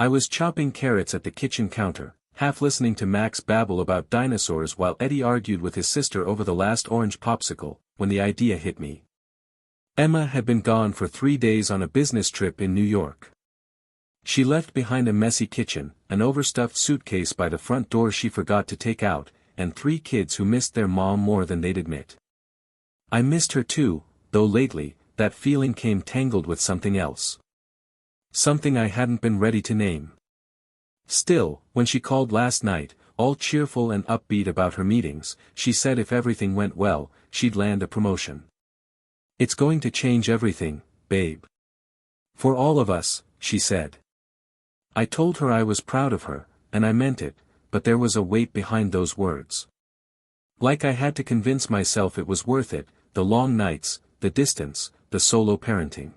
I was chopping carrots at the kitchen counter, half listening to Max babble about dinosaurs while Eddie argued with his sister over the last orange popsicle, when the idea hit me. Emma had been gone for 3 days on a business trip in New York. She left behind a messy kitchen, an overstuffed suitcase by the front door she forgot to take out, and 3 kids who missed their mom more than they'd admit. I missed her too, though lately, that feeling came tangled with something else. Something I hadn't been ready to name. Still, when she called last night, all cheerful and upbeat about her meetings, she said if everything went well, she'd land a promotion. "It's going to change everything, babe. For all of us," she said. I told her I was proud of her, and I meant it, but there was a weight behind those words. Like I had to convince myself it was worth it, the long nights, the distance, the solo parenting.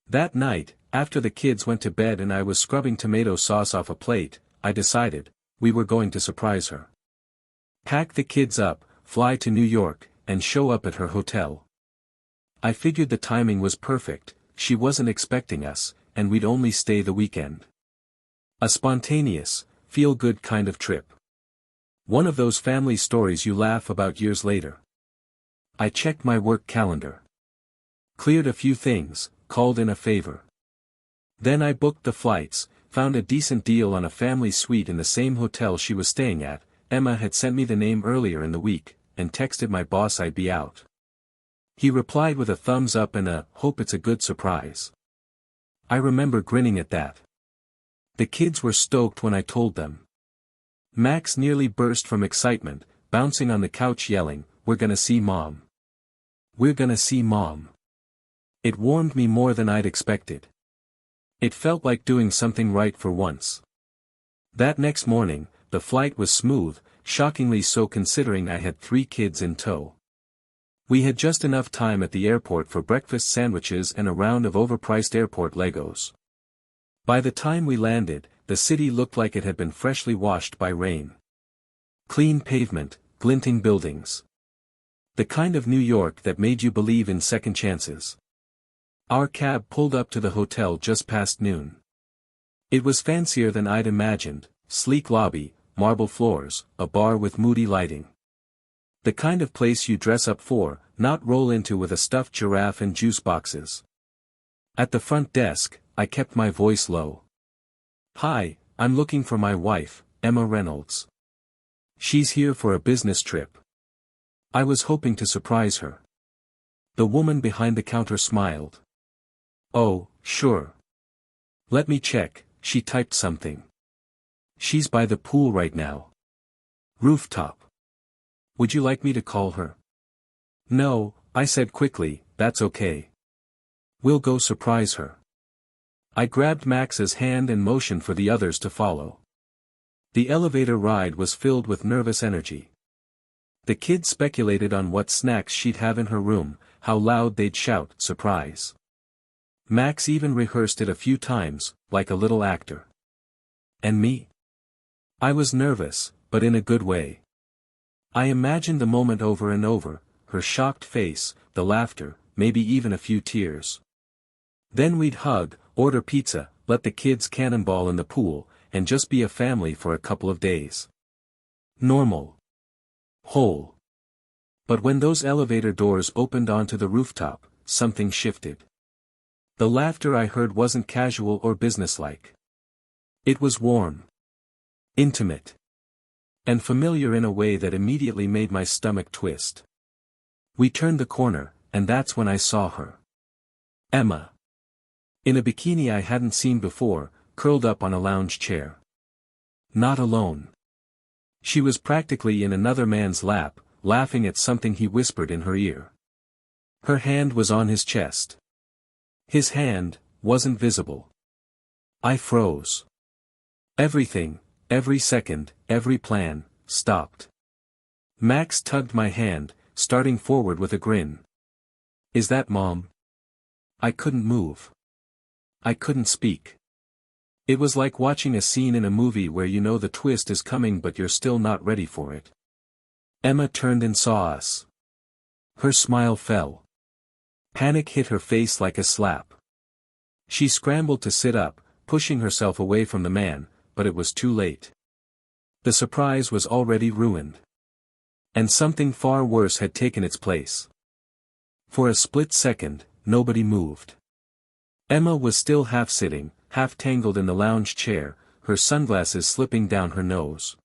That night, after the kids went to bed and I was scrubbing tomato sauce off a plate, I decided, we were going to surprise her. Pack the kids up, fly to New York, and show up at her hotel. I figured the timing was perfect, she wasn't expecting us, and we'd only stay the weekend. A spontaneous, feel-good kind of trip. One of those family stories you laugh about years later. I checked my work calendar. Cleared a few things, called in a favor. Then I booked the flights, found a decent deal on a family suite in the same hotel she was staying at. Emma had sent me the name earlier in the week, and texted my boss I'd be out. He replied with a thumbs up and a, "Hope it's a good surprise." I remember grinning at that. The kids were stoked when I told them. Max nearly burst from excitement, bouncing on the couch yelling, "We're gonna see Mom. We're gonna see Mom." It warmed me more than I'd expected. It felt like doing something right for once. That next morning, the flight was smooth, shockingly so considering I had 3 kids in tow. We had just enough time at the airport for breakfast sandwiches and a round of overpriced airport Legos. By the time we landed, the city looked like it had been freshly washed by rain. Clean pavement, glinting buildings. The kind of New York that made you believe in second chances. Our cab pulled up to the hotel just past noon. It was fancier than I'd imagined, sleek lobby, marble floors, a bar with moody lighting. The kind of place you dress up for, not roll into with a stuffed giraffe and juice boxes. At the front desk, I kept my voice low. "Hi, I'm looking for my wife, Emma Reynolds. She's here for a business trip." I was hoping to surprise her. The woman behind the counter smiled. "Oh, sure. Let me check," she typed something. "She's by the pool right now. Rooftop. Would you like me to call her?" "No," I said quickly, "that's okay. We'll go surprise her." I grabbed Max's hand and motioned for the others to follow. The elevator ride was filled with nervous energy. The kids speculated on what snacks she'd have in her room, how loud they'd shout, "Surprise." Max even rehearsed it a few times, like a little actor. And me? I was nervous, but in a good way. I imagined the moment over and over, her shocked face, the laughter, maybe even a few tears. Then we'd hug, order pizza, let the kids cannonball in the pool, and just be a family for a couple of days. Normal. Whole. But when those elevator doors opened onto the rooftop, something shifted. The laughter I heard wasn't casual or businesslike. It was warm. Intimate. And familiar in a way that immediately made my stomach twist. We turned the corner, and that's when I saw her. Emma. In a bikini I hadn't seen before, curled up on a lounge chair. Not alone. She was practically in another man's lap, laughing at something he whispered in her ear. Her hand was on his chest. His hand wasn't visible. I froze. Everything, every second, every plan, stopped. Max tugged my hand, starting forward with a grin. "Is that Mom?" I couldn't move. I couldn't speak. It was like watching a scene in a movie where you know the twist is coming but you're still not ready for it. Emma turned and saw us. Her smile fell. Panic hit her face like a slap. She scrambled to sit up, pushing herself away from the man, but it was too late. The surprise was already ruined. And something far worse had taken its place. For a split second, nobody moved. Emma was still half sitting, half tangled in the lounge chair, her sunglasses slipping down her nose.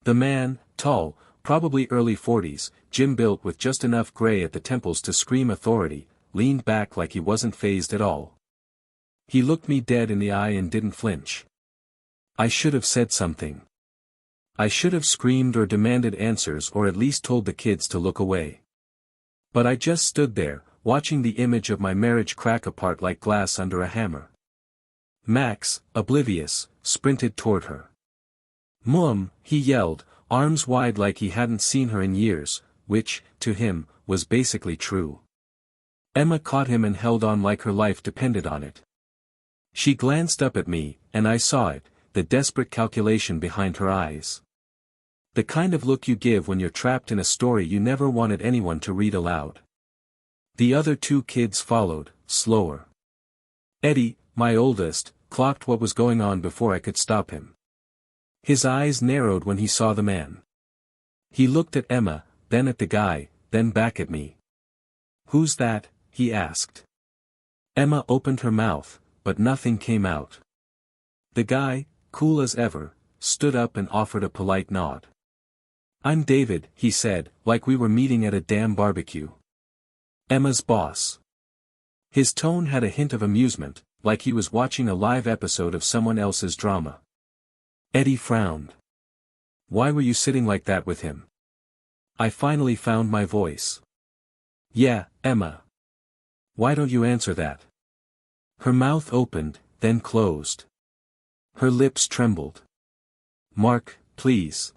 The man, tall, probably early 40s, gym-built with just enough gray at the temples to scream authority, leaned back like he wasn't fazed at all. He looked me dead in the eye and didn't flinch. I should have said something. I should have screamed or demanded answers or at least told the kids to look away. But I just stood there, watching the image of my marriage crack apart like glass under a hammer. Max, oblivious, sprinted toward her. "Mom," he yelled, arms wide like he hadn't seen her in years, which, to him, was basically true. Emma caught him and held on like her life depended on it. She glanced up at me, and I saw it, the desperate calculation behind her eyes. The kind of look you give when you're trapped in a story you never wanted anyone to read aloud. The other two kids followed, slower. Eddie, my oldest, clocked what was going on before I could stop him. His eyes narrowed when he saw the man. He looked at Emma, then at the guy, then back at me. "Who's that?" he asked. Emma opened her mouth, but nothing came out. The guy, cool as ever, stood up and offered a polite nod. "I'm David," he said, like we were meeting at a damn barbecue. "Emma's boss." His tone had a hint of amusement, like he was watching a live episode of someone else's drama. Eddie frowned. "Why were you sitting like that with him?" I finally found my voice. "Yeah, Emma. Why don't you answer that?" Her mouth opened, then closed. Her lips trembled. "Mark, please."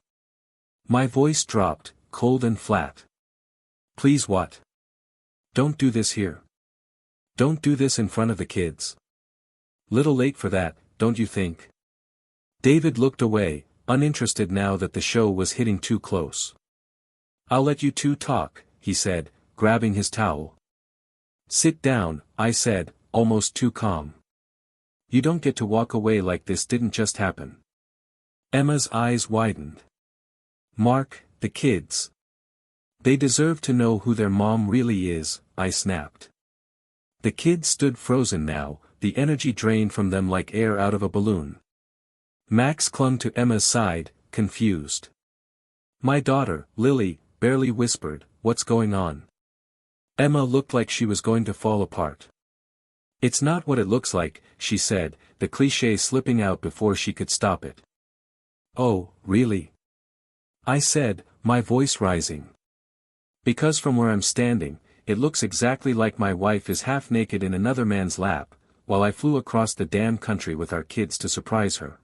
My voice dropped, cold and flat. "Please what? Don't do this here. Don't do this in front of the kids. Little late for that, don't you think?" David looked away, uninterested now that the show was hitting too close. "I'll let you two talk," he said, grabbing his towel. "Sit down," I said, almost too calm. "You don't get to walk away like this didn't just happen." Emma's eyes widened. "Mark, the kids. They deserve to know who their mom really is," I snapped. The kids stood frozen now, the energy drained from them like air out of a balloon. Max clung to Emma's side, confused. My daughter, Lily, barely whispered, "What's going on?" Emma looked like she was going to fall apart. "It's not what it looks like," she said, the cliché slipping out before she could stop it. "Oh, really?" I said, my voice rising. "Because from where I'm standing, it looks exactly like my wife is half naked in another man's lap, while I flew across the damn country with our kids to surprise her."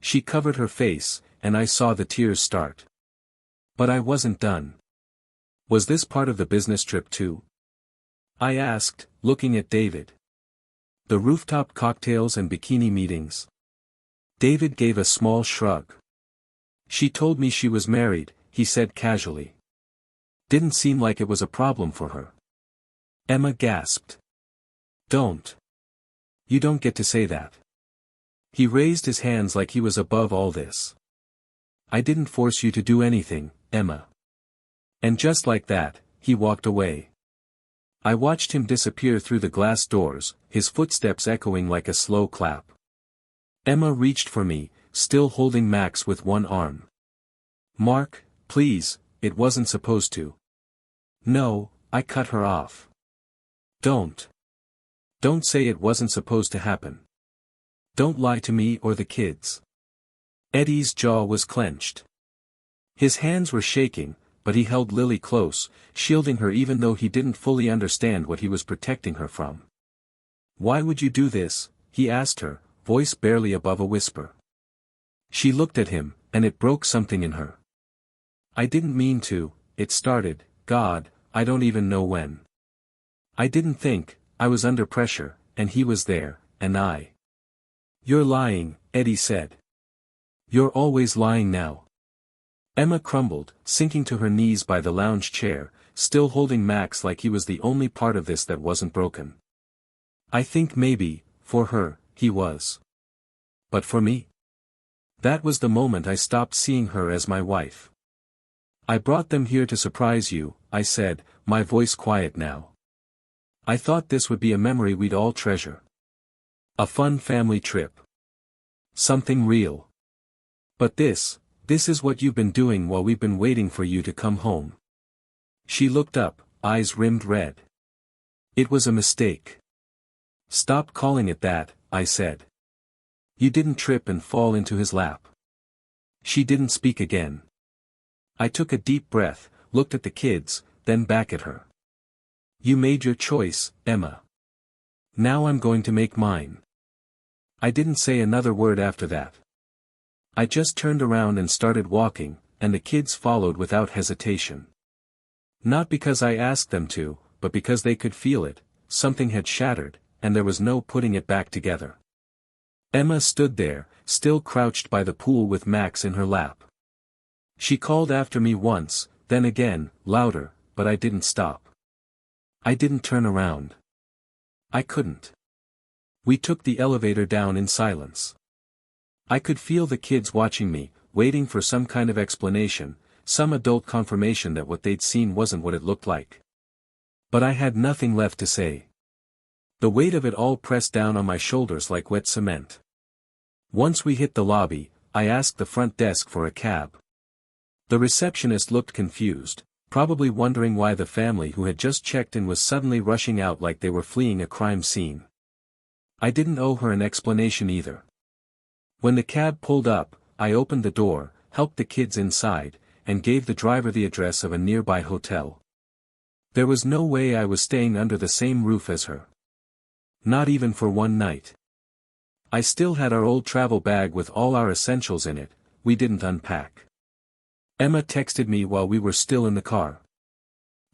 She covered her face, and I saw the tears start. But I wasn't done. "Was this part of the business trip too?" I asked, looking at David. "The rooftop cocktails and bikini meetings?" David gave a small shrug. "She told me she was married," he said casually. "Didn't seem like it was a problem for her." Emma gasped. "Don't. You don't get to say that." He raised his hands like he was above all this. "I didn't force you to do anything, Emma." And just like that, he walked away. I watched him disappear through the glass doors, his footsteps echoing like a slow clap. Emma reached for me, still holding Max with one arm. "Mark, please, it wasn't supposed to." "No," I cut her off. Don't say it wasn't supposed to happen. Don't lie to me or the kids." Eddie's jaw was clenched. His hands were shaking, but he held Lily close, shielding her even though he didn't fully understand what he was protecting her from. "Why would you do this?" he asked her, voice barely above a whisper. She looked at him, and it broke something in her. "I didn't mean to," it started, God, I don't even know when. "I didn't think, I was under pressure, and he was there, and I." "You're lying," Eddie said. "You're always lying now." Emma crumbled, sinking to her knees by the lounge chair, still holding Max like he was the only part of this that wasn't broken. "I think maybe, for her," he was. But for me? That was the moment I stopped seeing her as my wife. I brought them here to surprise you, I said, my voice quiet now. I thought this would be a memory we'd all treasure. A fun family trip. Something real. But this is what you've been doing while we've been waiting for you to come home. She looked up, eyes rimmed red. It was a mistake. Stop calling it that, I said. You didn't trip and fall into his lap. She didn't speak again. I took a deep breath, looked at the kids, then back at her. You made your choice, Emma. Now I'm going to make mine. I didn't say another word after that. I just turned around and started walking, and the kids followed without hesitation. Not because I asked them to, but because they could feel it, something had shattered, and there was no putting it back together. Emma stood there, still crouched by the pool with Max in her lap. She called after me once, then again, louder, but I didn't stop. I didn't turn around. I couldn't. We took the elevator down in silence. I could feel the kids watching me, waiting for some kind of explanation, some adult confirmation that what they'd seen wasn't what it looked like. But I had nothing left to say. The weight of it all pressed down on my shoulders like wet cement. Once we hit the lobby, I asked the front desk for a cab. The receptionist looked confused, probably wondering why the family who had just checked in was suddenly rushing out like they were fleeing a crime scene. I didn't owe her an explanation either. When the cab pulled up, I opened the door, helped the kids inside, and gave the driver the address of a nearby hotel. There was no way I was staying under the same roof as her. Not even for one night. I still had our old travel bag with all our essentials in it, we didn't unpack. Emma texted me while we were still in the car.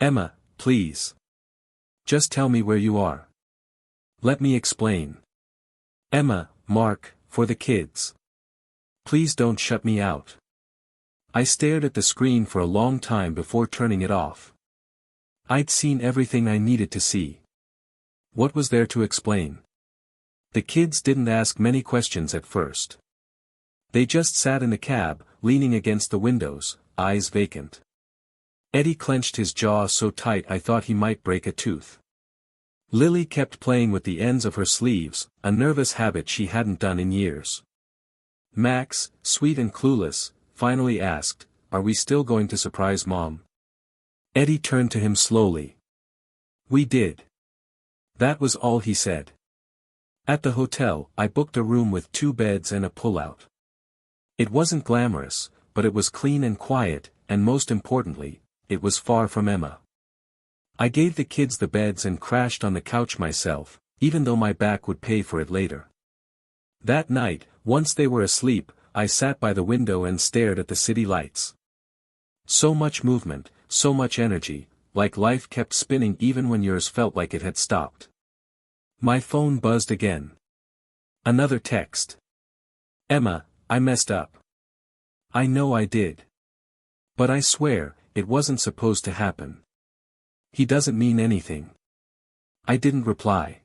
Emma, please. Just tell me where you are. Let me explain. Emma, Mark, for the kids. Please don't shut me out. I stared at the screen for a long time before turning it off. I'd seen everything I needed to see. What was there to explain? The kids didn't ask many questions at first. They just sat in the cab, leaning against the windows, eyes vacant. Eddie clenched his jaw so tight I thought he might break a tooth. Lily kept playing with the ends of her sleeves, a nervous habit she hadn't done in years. Max, sweet and clueless, finally asked, "Are we still going to surprise Mom?" Eddie turned to him slowly. "We did." That was all he said. At the hotel, I booked a room with 2 beds and a pull-out. It wasn't glamorous, but it was clean and quiet, and most importantly, it was far from Emma. I gave the kids the beds and crashed on the couch myself, even though my back would pay for it later. That night, once they were asleep, I sat by the window and stared at the city lights. So much movement, so much energy, like life kept spinning even when yours felt like it had stopped. My phone buzzed again. Another text. "Emma, I messed up. I know I did. But I swear, it wasn't supposed to happen. He doesn't mean anything." I didn't reply.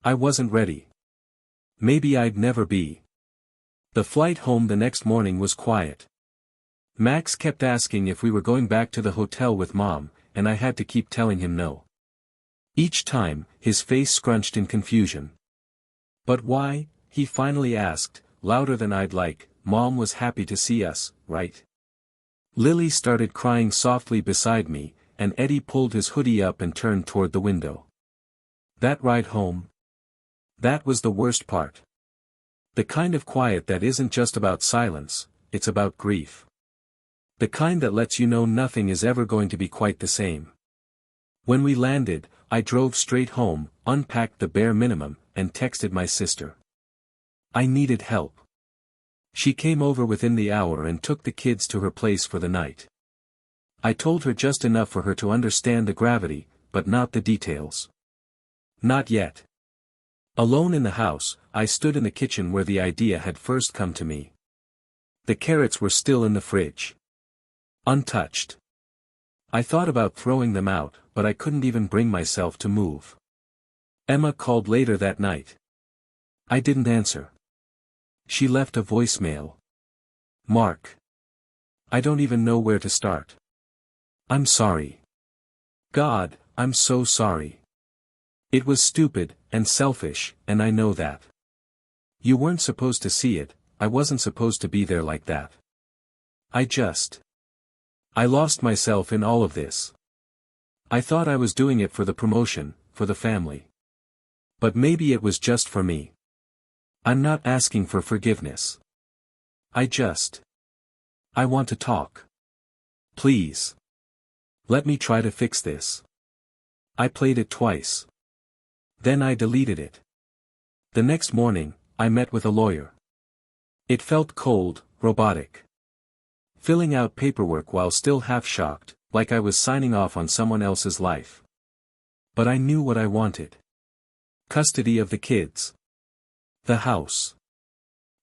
I wasn't ready. Maybe I'd never be. The flight home the next morning was quiet. Max kept asking if we were going back to the hotel with Mom, and I had to keep telling him no. Each time, his face scrunched in confusion. "But why?" he finally asked, louder than I'd like. "Mom was happy to see us, right?" Lily started crying softly beside me, and Eddie pulled his hoodie up and turned toward the window. That ride home? That was the worst part. The kind of quiet that isn't just about silence, it's about grief. The kind that lets you know nothing is ever going to be quite the same. When we landed, I drove straight home, unpacked the bare minimum, and texted my sister. I needed help. She came over within the hour and took the kids to her place for the night. I told her just enough for her to understand the gravity, but not the details. Not yet. Alone in the house, I stood in the kitchen where the idea had first come to me. The carrots were still in the fridge. Untouched. I thought about throwing them out, but I couldn't even bring myself to move. Emma called later that night. I didn't answer. She left a voicemail. Mark. I don't even know where to start. I'm sorry. God, I'm so sorry. It was stupid, and selfish, and I know that. You weren't supposed to see it, I wasn't supposed to be there like that. I lost myself in all of this. I thought I was doing it for the promotion, for the family. But maybe it was just for me. I'm not asking for forgiveness. I want to talk. Please. Let me try to fix this. I played it twice. Then I deleted it. The next morning, I met with a lawyer. It felt cold, robotic. Filling out paperwork while still half shocked, like I was signing off on someone else's life. But I knew what I wanted. Custody of the kids. The house.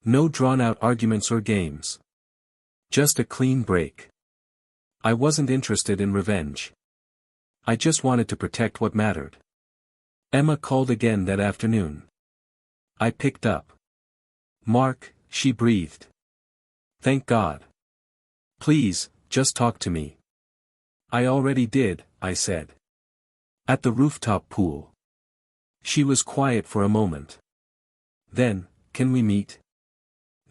No drawn-out arguments or games. Just a clean break. I wasn't interested in revenge. I just wanted to protect what mattered. Emma called again that afternoon. I picked up. Mark, she breathed. Thank God. Please, just talk to me. I already did, I said. At the rooftop pool. She was quiet for a moment. Then, can we meet?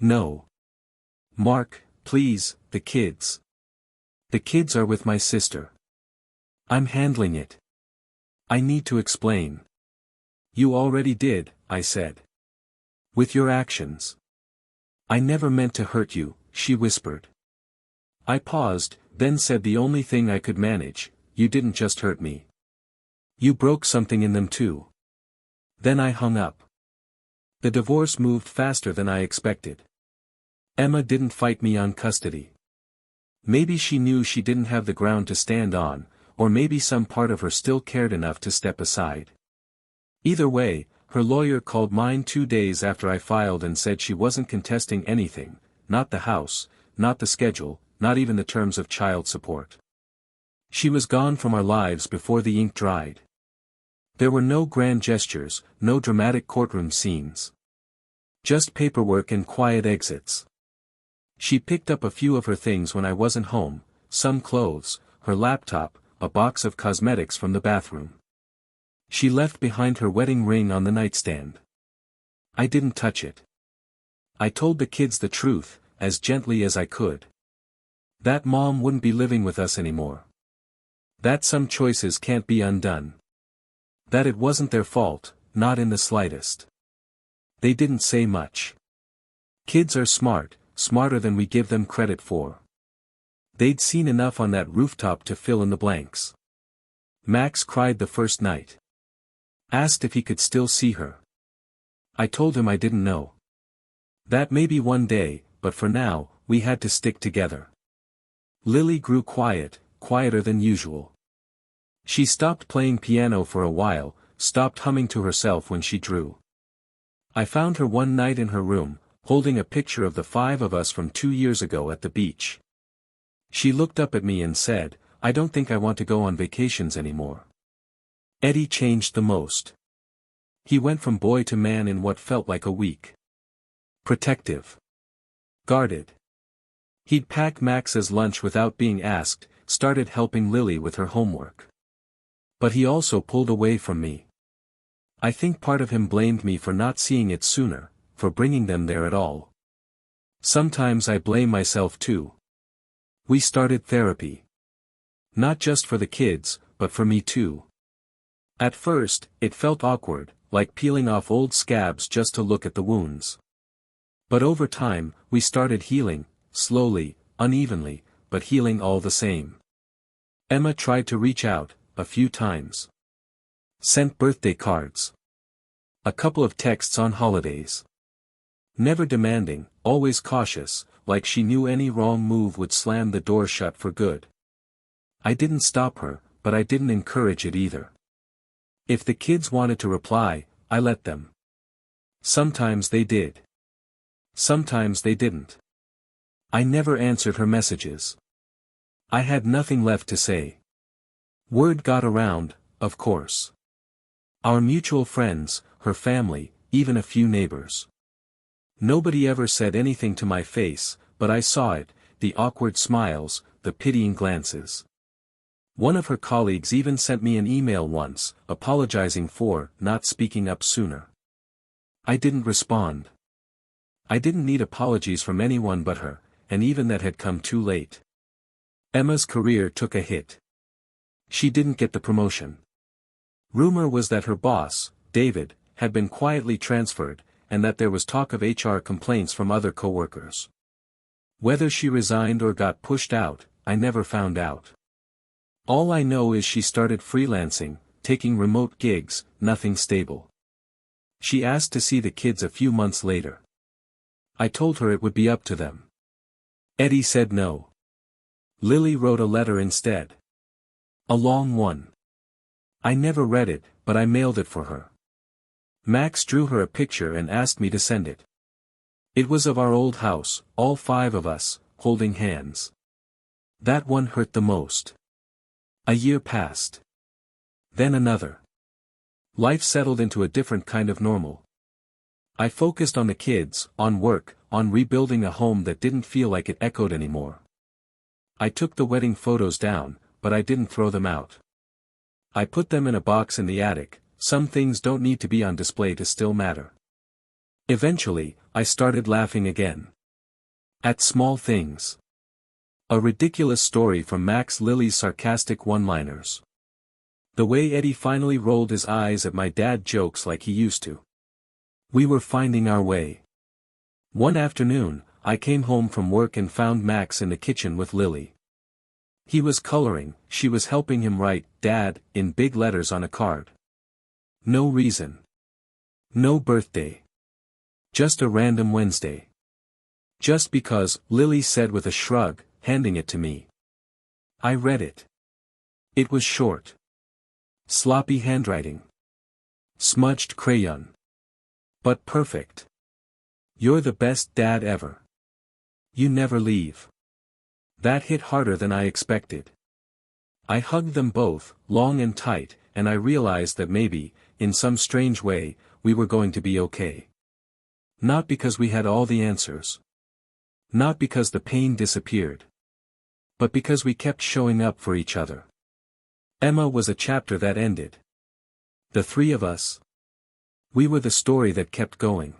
No. Mark, please, the kids. The kids are with my sister. I'm handling it. I need to explain. You already did, I said. With your actions. I never meant to hurt you, she whispered. I paused, then said the only thing I could manage, you didn't just hurt me. You broke something in them too. Then I hung up. The divorce moved faster than I expected. Emma didn't fight me on custody. Maybe she knew she didn't have the ground to stand on, or maybe some part of her still cared enough to step aside. Either way, her lawyer called mine 2 days after I filed and said she wasn't contesting anything, not the house, not the schedule, not even the terms of child support. She was gone from our lives before the ink dried. There were no grand gestures, no dramatic courtroom scenes. Just paperwork and quiet exits. She picked up a few of her things when I wasn't home, some clothes, her laptop, a box of cosmetics from the bathroom. She left behind her wedding ring on the nightstand. I didn't touch it. I told the kids the truth, as gently as I could. That mom wouldn't be living with us anymore. That some choices can't be undone. That it wasn't their fault, not in the slightest. They didn't say much. Kids are smart, smarter than we give them credit for. They'd seen enough on that rooftop to fill in the blanks. Max cried the first night. Asked if he could still see her. I told him I didn't know. That maybe one day, but for now, we had to stick together. Lily grew quiet, quieter than usual. She stopped playing piano for a while, stopped humming to herself when she drew. I found her one night in her room, holding a picture of the 5 of us from 2 years ago at the beach. She looked up at me and said, I don't think I want to go on vacations anymore. Eddie changed the most. He went from boy to man in what felt like a week. Protective. Guarded. He'd pack Max's lunch without being asked, started helping Lily with her homework. But he also pulled away from me. I think part of him blamed me for not seeing it sooner, for bringing them there at all. Sometimes I blame myself too. We started therapy. Not just for the kids, but for me too. At first, it felt awkward, like peeling off old scabs just to look at the wounds. But over time, we started healing, slowly, unevenly, but healing all the same. Emma tried to reach out, a few times. Sent birthday cards. A couple of texts on holidays. Never demanding, always cautious, like she knew any wrong move would slam the door shut for good. I didn't stop her, but I didn't encourage it either. If the kids wanted to reply, I let them. Sometimes they did. Sometimes they didn't. I never answered her messages. I had nothing left to say. Word got around, of course. Our mutual friends, her family, even a few neighbors. Nobody ever said anything to my face, but I saw it, the awkward smiles, the pitying glances. One of her colleagues even sent me an email once, apologizing for not speaking up sooner. I didn't respond. I didn't need apologies from anyone but her, and even that had come too late. Emma's career took a hit. She didn't get the promotion. Rumor was that her boss, David, had been quietly transferred, and that there was talk of HR complaints from other coworkers. Whether she resigned or got pushed out, I never found out. All I know is she started freelancing, taking remote gigs, nothing stable. She asked to see the kids a few months later. I told her it would be up to them. Eddie said no. Lily wrote a letter instead. A long one. I never read it, but I mailed it for her. Max drew her a picture and asked me to send it. It was of our old house, all 5 of us, holding hands. That one hurt the most. A year passed. Then another. Life settled into a different kind of normal. I focused on the kids, on work, on rebuilding a home that didn't feel like it echoed anymore. I took the wedding photos down, but I didn't throw them out. I put them in a box in the attic. Some things don't need to be on display to still matter. Eventually, I started laughing again. At small things. A ridiculous story from Max Lily's sarcastic one-liners. The way Eddie finally rolled his eyes at my dad jokes like he used to. We were finding our way. One afternoon, I came home from work and found Max in the kitchen with Lily. He was coloring, she was helping him write, "Dad," in big letters on a card. No reason. No birthday. Just a random Wednesday. Just because, Lily said with a shrug, handing it to me. I read it. It was short. Sloppy handwriting. Smudged crayon. But perfect. You're the best dad ever. You never leave. That hit harder than I expected. I hugged them both, long and tight, and I realized that maybe, in some strange way, we were going to be okay. Not because we had all the answers. Not because the pain disappeared. But because we kept showing up for each other. Emma was a chapter that ended. The 3 of us. We were the story that kept going.